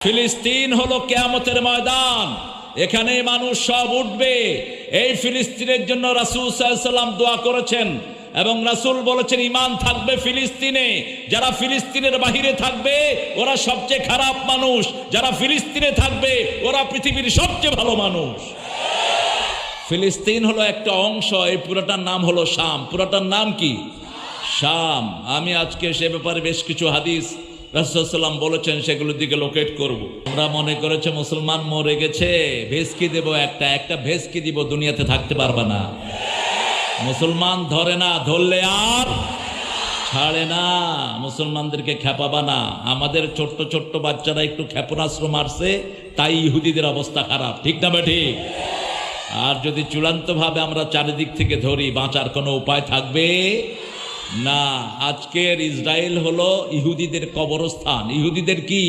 ফিলিস্তিন হলো কিয়ামতের ময়দান, এখানে মানুষ সব উঠবে। এই ফিলিস্তিনের জন্য রাসূল সাল্লাল্লাহু আলাইহি ওয়াসাল্লাম দোয়া করেছেন এবং রাসূল বলেছেন ঈমান থাকবে ফিলিস্তিনে। যারা ফিলিস্তিনের বাহিরে থাকবে ওরা সবচেয়ে খারাপ মানুষ, যারা ফিলিস্তিনে থাকবে ওরা পৃথিবীর সবচেয়ে ভালো মানুষ। ফিলিস্তিন হলো একটা অংশ, এই পুরোটার নাম হলো শাম। পুরোটার নাম কি? শাম। আমি আজকে সে ব্যাপারে বেশ কিছু হাদিস রাসূল সাল্লাল্লাহু আলাইহি ওয়াসাল্লাম বলেছেন, সেগুলোর দিকে লোকেট করব। আমরা মনে করেছে মুসলমান মরে গেছে, ভেস্কি দেব, একটা ভেস্কি দিব, দুনিয়াতে থাকতে পারবে না। মুসলমান ধরে না, ধরলে আর ছাড়ে না। মুসলমানদেরকে খেপাবা না। আমাদের ছোট্ট ছোট্ট বাচ্চারা একটু ক্ষেপণাস্ত্র মারছে, তাই ইহুদিদের অবস্থা খারাপ, ঠিক না ঠিক? আর যদি চূড়ান্তভাবে আমরা চারিদিক থেকে ধরি, বাঁচার কোনো উপায় থাকবে না। আজকের ইসরায়েল হলো ইহুদিদের কবরস্থান। ইহুদিদের কি?